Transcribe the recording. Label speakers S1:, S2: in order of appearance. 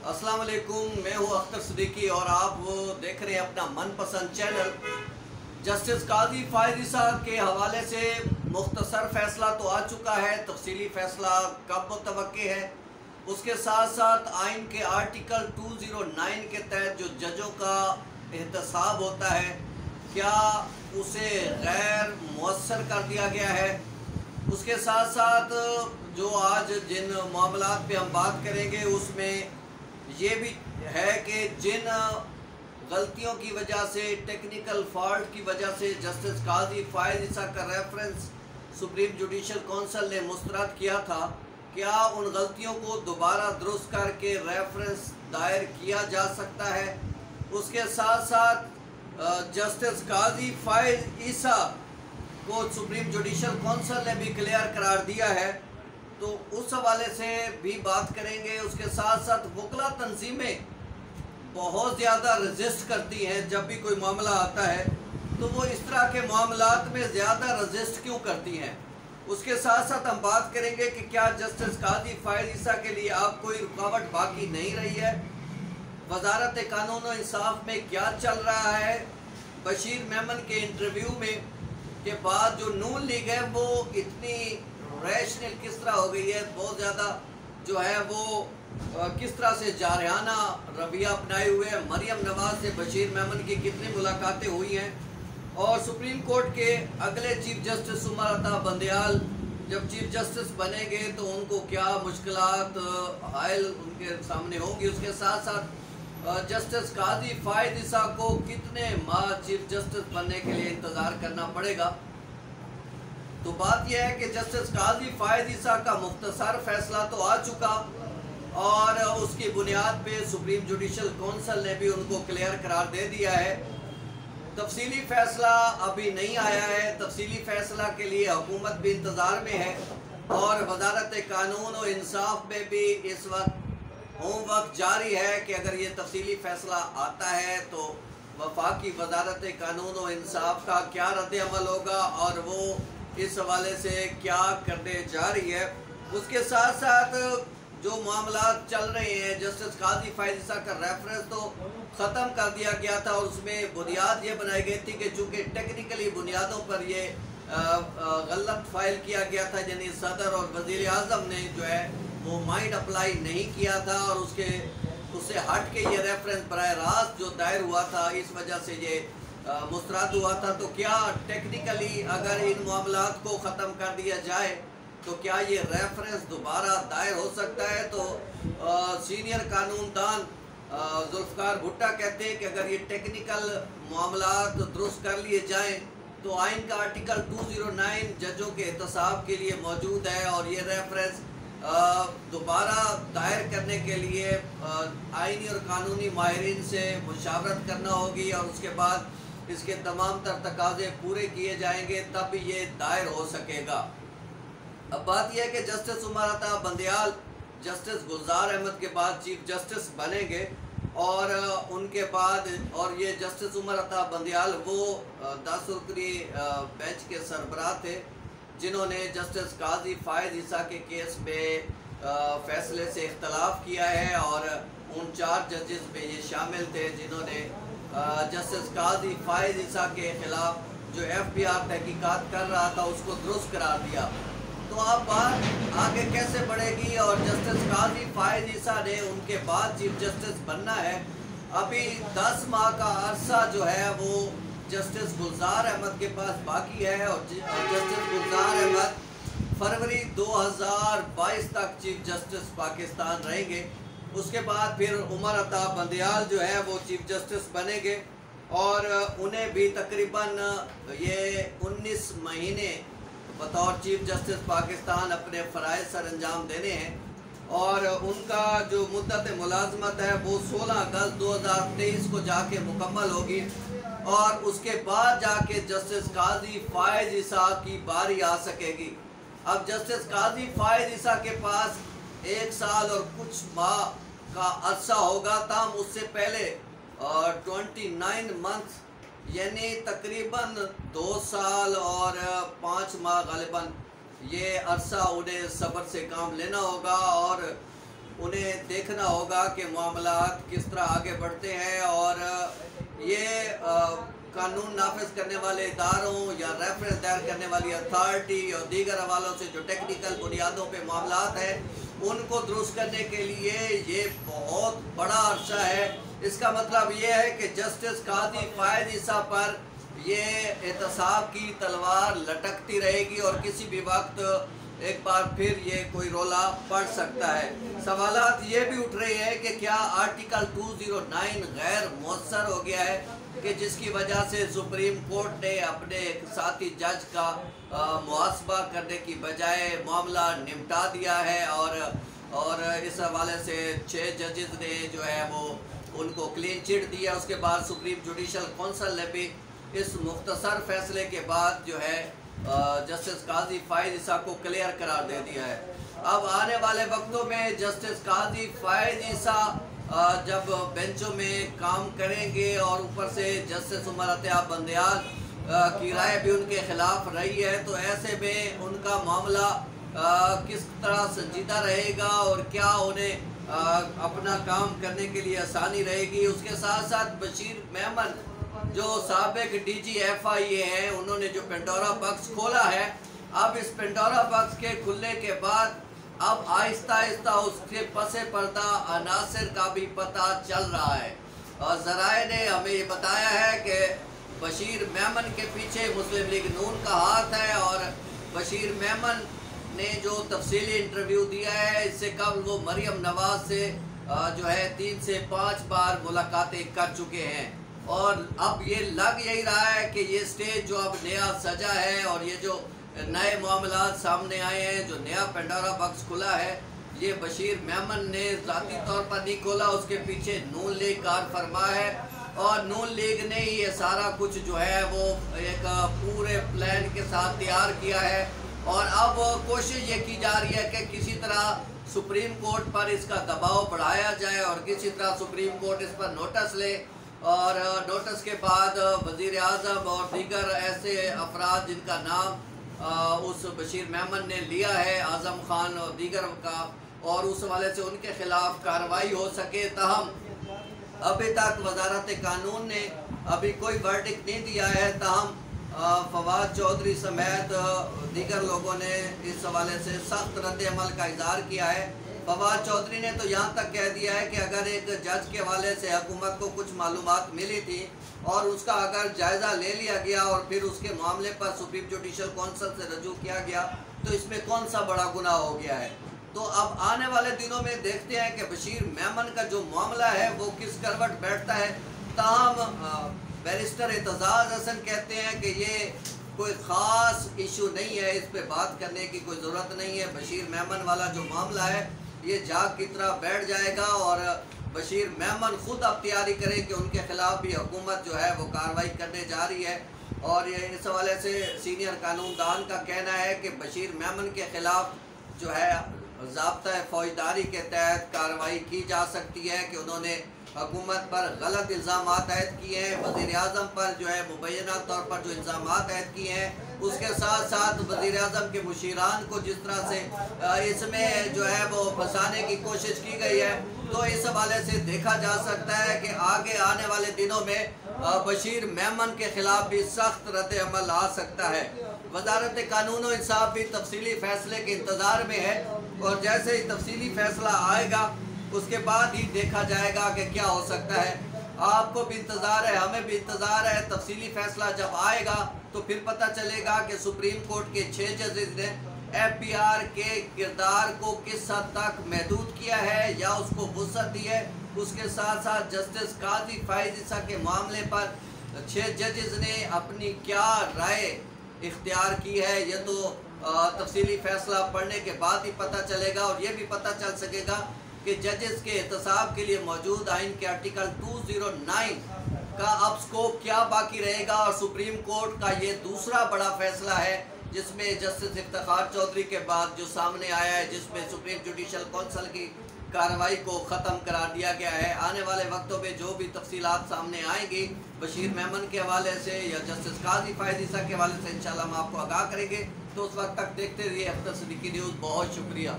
S1: अस्सलाम वालेकुम, मैं हूं अख्तर सिद्दीकी और आप वो देख रहे हैं अपना मनपसंद चैनल। जस्टिस काजी फायद ईसा के हवाले से मुख्तसर फैसला तो आ चुका है, तफसीली फैसला कब मुतवक्के है। उसके साथ साथ आइन के आर्टिकल 209 के तहत जो जजों का एहतसाब होता है, क्या उसे गैर मुअस्सर कर दिया गया है। उसके साथ साथ जो आज जिन मामलात पे हम बात करेंगे उसमें ये भी है कि जिन गलतियों की वजह से, टेक्निकल फॉल्ट की वजह से जस्टिस काजी फायद ईसा का रेफरेंस सुप्रीम जुडिशल काउंसिल ने मुस्तरद किया था, क्या उन गलतियों को दोबारा दुरुस्त करके रेफरेंस दायर किया जा सकता है। उसके साथ साथ जस्टिस काजी फायद ईसा को सुप्रीम जुडिशल काउंसिल ने भी क्लियर करार दिया है, तो उस हवाले से भी बात करेंगे। उसके साथ साथ वकला तंजीमें बहुत ज़्यादा रजिस्ट करती हैं जब भी कोई मामला आता है, तो वो इस तरह के मामलात में ज़्यादा रजिस्ट क्यों करती हैं। उसके साथ साथ हम बात करेंगे कि क्या जस्टिस काजी फायद ईसा के लिए अब कोई रुकावट बाकी नहीं रही है। वजारत कानून और इंसाफ में क्या चल रहा है। बशीर मेमन के इंटरव्यू में के बाद जो नून लीग है वो इतनी रैशनल किस तरह हो गई है, बहुत ज़्यादा जो है वो किस तरह से जारहाना रवैया अपनाए हुए है। मरियम नवाज से बशीर मेमन की कितनी मुलाकातें हुई हैं, और सुप्रीम कोर्ट के अगले चीफ जस्टिस उमर अता बंदयाल जब चीफ जस्टिस बनेंगे तो उनको क्या मुश्किलात हायल उनके सामने होंगी। उसके साथ साथ जस्टिस काजी फायद ईसा को कितने माह चीफ जस्टिस बनने के लिए इंतज़ार करना पड़ेगा। तो बात यह है कि जस्टिस काजी फायद ईसा का मुख्तसर फैसला तो आ चुका, और उसकी बुनियाद पे सुप्रीम जुडिशल काउंसिल ने भी उनको क्लियर करार दे दिया है। तफसीली फैसला अभी नहीं आया है, तफसीली फैसला के लिए हुकूमत भी इंतज़ार में है, और वजारत कानून और इंसाफ में भी इस वक्त होमवर्क जारी है कि अगर ये तफसीली फैसला आता है तो वफाकी वजारत कानून और इंसाफ का क्या रद्द अमल होगा और वो इस हवाले से क्या करने जा रही है। उसके साथ साथ जो मामला चल रहे हैं, जस्टिस काजी फायद ईसा का रेफरेंस तो ख़त्म कर दिया गया था, और उसमें बुनियाद ये बनाई गई थी कि चूँकि टेक्निकली बुनियादों पर ये गलत फाइल किया गया था, यानी सदर और वज़ीर आज़म ने जो है वो माइंड अप्लाई नहीं किया था, और उससे हट के ये रेफरेंस बराह रास्त जो दायर हुआ था, इस वजह से ये मुस्तरद हुआ था। तो क्या टेक्निकली अगर इन मामलात को ख़त्म कर दिया जाए तो क्या ये रेफरेंस दोबारा दायर हो सकता है। तो सीनियर कानूनदान जुल्फ़िकार भुट्टा कहते हैं कि अगर ये टेक्निकल मामलात दुरुस्त कर लिए जाएं तो आइन का आर्टिकल 209 जजों के एहतसाब के लिए मौजूद है, और ये रेफरेंस दोबारा दायर करने के लिए आइनी और कानूनी माहिरीन से मुशावरत करना होगी, और उसके बाद इसके तमाम तर तकाज़े पूरे किए जाएंगे, तब ये दायर हो सकेगा। अब बात यह है कि जस्टिस उमर अता बंदयाल जस्टिस गुलजार अहमद के बाद चीफ जस्टिस बनेंगे, और उनके बाद और ये जस्टिस उमर अता बंदयाल वो 10 रुकनी बेंच के सरबराह थे जिन्होंने जस्टिस काजी फायद ईसा के केस में फ़ैसले से इख्तलाफ किया है, और उन 4 जजेस में ये शामिल थे जिन्होंने जस्टिस काजी फायद ईसा के ख़िलाफ़ जो FBI तहकीकात कर रहा था उसको दुरुस्त करार दिया। तो अब बात आगे कैसे बढ़ेगी, और जस्टिस काजी फायद ईसा ने उनके बाद चीफ जस्टिस बनना है। अभी 10 माह का अरसा जो है वो जस्टिस गुलजार अहमद के पास बाकी है, और जस्टिस गुलजार अहमद फरवरी 2022 तक चीफ जस्टिस पाकिस्तान रहेंगे। उसके बाद फिर उमर अता बंदयाल जो है वो चीफ जस्टिस बनेंगे, और उन्हें भी तकरीबन ये 19 महीने बतौर चीफ जस्टिस पाकिस्तान अपने फ़राइज़ सर अंजाम देने हैं, और उनका जो मुद्दत मुलाजमत है वो 16 अगस्त 2023 को जाके मुकम्मल होगी, और उसके बाद जाके जस्टिस काजी फायद ईसा की बारी आ सकेगी। अब जस्टिस काजी फायद ईसा के पास 1 साल और कुछ माह का अरसा होगा, ताम उससे पहले 29 मंथ यानी तकरीबन 2 साल और 5 माह गालिबन ये अरसा उन्हें सब्र से काम लेना होगा, और उन्हें देखना होगा कि मामलात किस तरह आगे बढ़ते हैं, और ये कानून नाफिज करने वाले इदारों या रेफरेंस दायर करने वाली अथॉरिटी और दीगर हवालों से जो टेक्निकल बुनियादों पे मामलात हैं उनको दुरुस्त करने के लिए ये बहुत बड़ा अरसा है। इसका मतलब ये है कि जस्टिस काजी फ़ायज़ ईसा पर ये एहतसाब की तलवार लटकती रहेगी और किसी भी वक्त एक बार फिर ये कोई रोला पड़ सकता है। सवालात ये भी उठ रहे हैं कि क्या आर्टिकल 209 गैर मौसर हो गया है कि जिसकी वजह से सुप्रीम कोर्ट ने अपने एक साथी जज का मुहासबा करने की बजाय मामला निपटा दिया है, और इस हवाले से 6 जजेस ने जो है वो उनको क्लीन चिट दिया। उसके बाद सुप्रीम जुडिशल कौंसिल ने भी इस मुख्तसर फैसले के बाद जो है जस्टिस काजी फ़ायज़ ईसा को क्लियर करार दे दिया है। अब आने वाले वक्तों में जस्टिस काजी फ़ायज़ ईसा जब बेंचों में काम करेंगे और ऊपर से जस्टिस उमर अत्याब बंदयाल की राय भी उनके खिलाफ रही है, तो ऐसे में उनका मामला किस तरह संजीदा रहेगा और क्या उन्हें अपना काम करने के लिए आसानी रहेगी। उसके साथ साथ बशीर मेमन जो साबिक DGFIA हैं, उन्होंने जो पेंडोरा बॉक्स खोला है, अब इस पेंडोरा बॉक्स के खुलने के बाद अब आहिस्ता आहिस्ता उसके पसे पर्दा अनासिर का भी पता चल रहा है, और ज़राए ने हमें ये बताया है कि बशीर मेमन के पीछे मुस्लिम लीग नून का हाथ है, और बशीर मेमन ने जो तफसीली इंटरव्यू दिया है, इससे कबल वो मरियम नवाज से जो है 3 से 5 बार मुलाकातें कर चुके हैं, और अब ये लग यही रहा है कि ये स्टेज जो अब नया सजा है और ये जो नए मामलात सामने आए हैं, जो नया पेंडोरा बॉक्स खुला है, ये बशीर मेमन ने ज़ाती तौर पर नहीं खोला, उसके पीछे नून लीग कार फरमा है, और नून लीग ने ही ये सारा कुछ जो है वो एक पूरे प्लान के साथ तैयार किया है, और अब कोशिश ये की जा रही है कि किसी तरह सुप्रीम कोर्ट पर इसका दबाव बढ़ाया जाए और किसी तरह सुप्रीम कोर्ट इस पर नोटिस ले, और नोटिस के बाद वज़ीर आज़म और दीगर ऐसे अफराद जिनका नाम उस बशीर मेमन ने लिया है, आज़म खान और दीगर का, और उस हवाले से उनके ख़िलाफ़ कार्रवाई हो सके। ताहम अभी तक वज़ारत कानून ने अभी कोई वर्डिक्ट नहीं दिया है, ताहम फवाद चौधरी समेत दीगर लोगों ने इस हवाले से सख्त रद्द अमल का इज़हार किया है। फवाद चौधरी ने तो यहाँ तक कह दिया है कि अगर एक जज के हवाले से हुकूमत को कुछ मालूमात मिली थी और उसका अगर जायज़ा ले लिया गया और फिर उसके मामले पर सुप्रीम जुडिशल कौंसिल से रजू किया गया, तो इसमें कौन सा बड़ा गुनाह हो गया है। तो अब आने वाले दिनों में देखते हैं कि बशीर मेमन का जो मामला है वो किस करवट बैठता है। ताहम बैरिस्टर एतजाज़ हसन कहते हैं कि ये कोई ख़ास इशू नहीं है, इस पे बात करने की कोई ज़रूरत नहीं है। बशीर मेमन वाला जो मामला है ये जाग की तरह बैठ जाएगा, और बशीर मेमन खुद अब तैयारी करे कि उनके खिलाफ भी हुकूमत जो है वो कार्रवाई करने जा रही है। और ये इस हवाले से सीनियर कानूनदान का कहना है कि बशीर मेमन के ख़िलाफ़ जो है ज़ाब्ता फ़ौजदारी के तहत कार्रवाई की जा सकती है कि उन्होंने हुकूमत पर गलत इल्ज़ाम आयद किए हैं, वज़ीर आज़म पर जो है मुबैना तौर पर जो इल्ज़ाम आयद किए हैं, उसके साथ साथ वज़ीर आज़म के मुशीरान को जिस तरह से इसमें जो है वो फंसाने की कोशिश की गई है, तो इस हवाले से देखा जा सकता है कि आगे आने वाले दिनों में बशीर मेमन के ख़िलाफ़ भी सख्त रद्द अमल आ सकता है। वज़ारत कानून और इंसाफ भी तफसीली फ़ैसले के इंतज़ार में है, और जैसे ही तफसीली फ़ैसला आएगा उसके बाद ही देखा जाएगा कि क्या हो सकता है। आपको भी इंतज़ार है, हमें भी इंतज़ार है। तफसीली फ़ैसला जब आएगा तो फिर पता चलेगा कि सुप्रीम कोर्ट के 6 जजेस ने FPR के किरदार को किस हद तक महदूद किया है या उसको वुसअत दी है। उसके साथ साथ जस्टिस काजी फ़ायज़ ईसा के मामले पर 6 जजेस ने अपनी क्या राय इख्तियार की है, ये तो तफसीली फ़ैसला पढ़ने के बाद ही पता चलेगा। और ये भी पता चल सकेगा कि जजेस के एहतसाब के लिए मौजूद आइन के आर्टिकल 209 का अब स्कोप क्या बाकी रहेगा। और सुप्रीम कोर्ट का ये दूसरा बड़ा फैसला है जिसमें जस्टिस इफ्तिखार चौधरी के बाद जो सामने आया है, जिसमें सुप्रीम जुडिशल कौंसिल की कार्रवाई को ख़त्म करार दिया गया है। आने वाले वक्तों में जो भी तफसीलात सामने आएंगी बशीर मेमन के हवाले से या जस्टिस काजी फ़ायज़ ईसा के हवाले से, इंशाल्लाह हम आपको आगाह करेंगे। तो उस वक्त तक देखते रहिए अख्तर सिद्दीकी न्यूज़। बहुत शुक्रिया।